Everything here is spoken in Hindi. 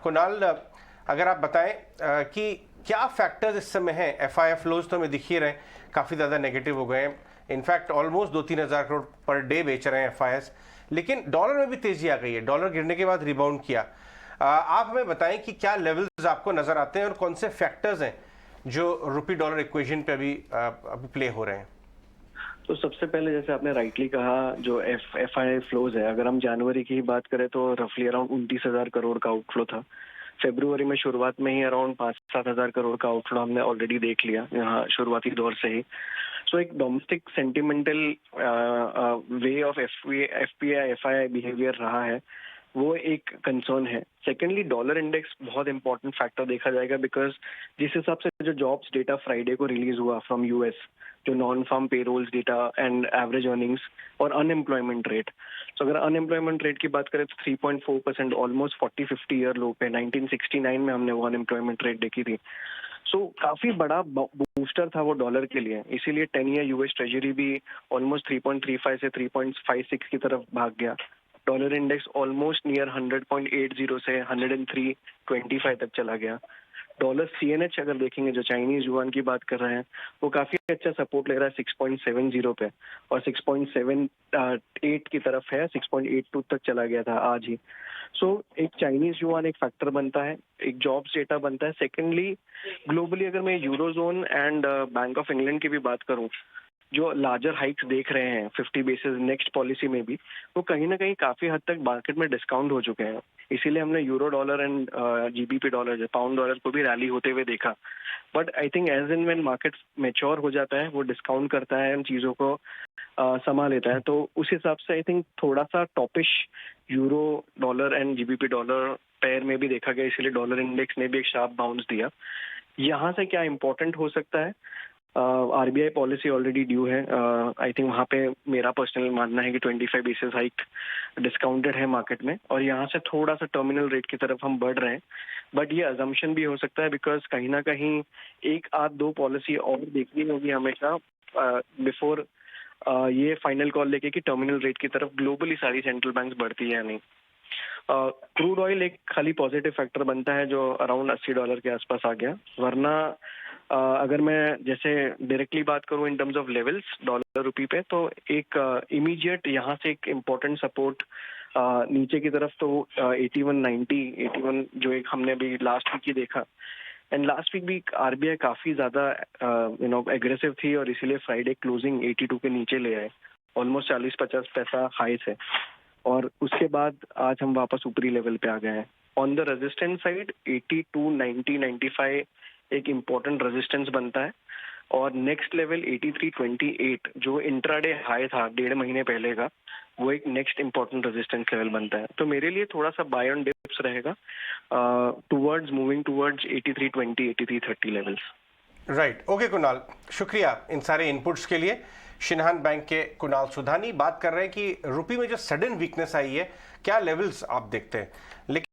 कुणाल, अगर आप बताएं कि क्या फैक्टर्स इस समय हैं। एफआईआई फ्लोज तो हमें दिख ही रहे हैं, काफ़ी ज़्यादा नेगेटिव हो गए हैं। इनफैक्ट ऑलमोस्ट 2-3 हज़ार करोड़ पर डे बेच रहे हैं एफआईआईस, लेकिन डॉलर में भी तेजी आ गई है। डॉलर गिरने के बाद रिबाउंड किया। आप हमें बताएं कि क्या लेवल्स आपको नज़र आते हैं और कौन से फैक्टर्स हैं जो रुपी डॉलर इक्वेशन पे अभी प्ले हो रहे हैं। तो सबसे पहले जैसे आपने राइटली कहा, जो एफआईआई फ्लोज है, अगर हम जनवरी की बात करें तो रफली अराउंड 29,000 करोड़ का आउटफ्लो था। फरवरी में शुरुआत में ही अराउंड 5-7 हजार करोड़ का आउटफ्लो हमने ऑलरेडी देख लिया यहाँ शुरुआती दौर से ही। सो एक domestic sentimental way of FPI FII behaviour रहा है, वो एक कंसर्न है। सेकेंडली, डॉलर इंडेक्स बहुत इंपॉर्टेंट फैक्टर देखा जाएगा, बिकॉज जिस हिसाब से जो जॉब्स डेटा फ्राइडे को रिलीज हुआ फ्रॉम यूएस, जो non farm payrolls data and average earnings और अनएम्प्लॉयमेंट रेट। तो अगर अनएम्प्लॉयमेंट रेट की बात करें तो 3.4%, ऑलमोस्ट 40-50 ईयर लो पे। 1969 में हमने वो अनएम्प्लॉयमेंट रेट देखी थी। सो काफी बड़ा बूस्टर था वो डॉलर के लिए, इसीलिए 10 ईयर यूएस ट्रेजरी भी ऑलमोस्ट 3.35 से 3.56 की तरफ भाग गया। डॉलर इंडेक्स ऑलमोस्ट नियर 100.80 से 103.25 तक चला गया। डॉलर सीएनएच अगर देखेंगे, जो चाइनीज युआन की बात कर रहे हैं, वो काफी अच्छा सपोर्ट ले रहा है 6.70 पे, और 6.78 की तरफ है। 6.82 तक चला गया था आज ही। सो एक चाइनीज युआन एक फैक्टर बनता है, एक जॉब्स डेटा बनता है। सेकेंडली, ग्लोबली अगर मैं eurozone and bank of England की भी बात करूं, जो लार्जर हाइक्स देख रहे हैं 50 बेसिस नेक्स्ट पॉलिसी में भी, वो कहीं ना कहीं काफी हद तक मार्केट में डिस्काउंट हो चुके हैं। इसीलिए हमने euro dollar and GBP dollar, pound dollar को भी रैली होते हुए देखा। But I think as and when market mature हो जाता है, वो डिस्काउंट करता है, इन चीजों को संभाल लेता है। तो उस हिसाब से आई थिंक थोड़ा सा टॉपिश euro dollar and GBP dollar pair में भी देखा गया, इसीलिए डॉलर इंडेक्स ने भी एक शार्प बाउंस दिया। यहाँ से क्या इंपॉर्टेंट हो सकता है, आरबीआई पॉलिसी ऑलरेडी ड्यू है। आई थिंक वहाँ पे मेरा पर्सनल मानना है कि 25 बेसिस हाइक डिस्काउंटेड है मार्केट में, और यहाँ से थोड़ा सा टर्मिनल रेट की तरफ हम बढ़ रहे हैं। बट ये अजम्पशन भी हो सकता है, बिकॉज कहीं ना कहीं एक आध दो पॉलिसी और देखनी होगी हमेशा बिफोर ये फाइनल कॉल लेके कि टर्मिनल रेट की तरफ ग्लोबली सारी सेंट्रल बैंक्स बढ़ती है या नहीं। क्रूड ऑयल एक खाली पॉजिटिव फैक्टर बनता है, जो अराउंड $80 के आसपास आ गया। वरना अगर मैं जैसे डायरेक्टली बात करूं in terms of levels dollar rupee पे, तो एक इमीडिएट यहाँ से एक इम्पोर्टेंट सपोर्ट नीचे की तरफ तो 81 जो एक हमने भी लास्ट वीक ही देखा। एंड लास्ट वीक भी आरबीआई काफी ज्यादा एग्रेसिव थी, और इसीलिए फ्राइडे क्लोजिंग 82 के नीचे ले आए, ऑलमोस्ट 40-50 पैसा हाई से। और उसके बाद आज हम वापस ऊपरी लेवल पे आ गए हैं। ऑन द रेजिस्टेंस साइड 82, 90, 95 एक इम्पोर्टेंट रेजिस्टेंस बनता है, और नेक्स्ट लेवल 83.28 जो इंट्राडे हाई था 1.5 महीने पहले का, वो एक नेक्स्ट इम्पोर्टेंट रेजिस्टेंस लेवल बनता है। तो मेरे लिए थोड़ा सा बाय ऑन डिप्स रहेगा towards moving towards 83.20, 83.30 levels. Right, okay Kunal, शुक्रिया इन सारे इनपुट्स के लिए। शिनहान बैंक के कुणाल सुधानी बात कर रहे हैं कि रुपी में जो सडन वीकनेस आई है, क्या लेवल्स आप देखते हैं। लेकिन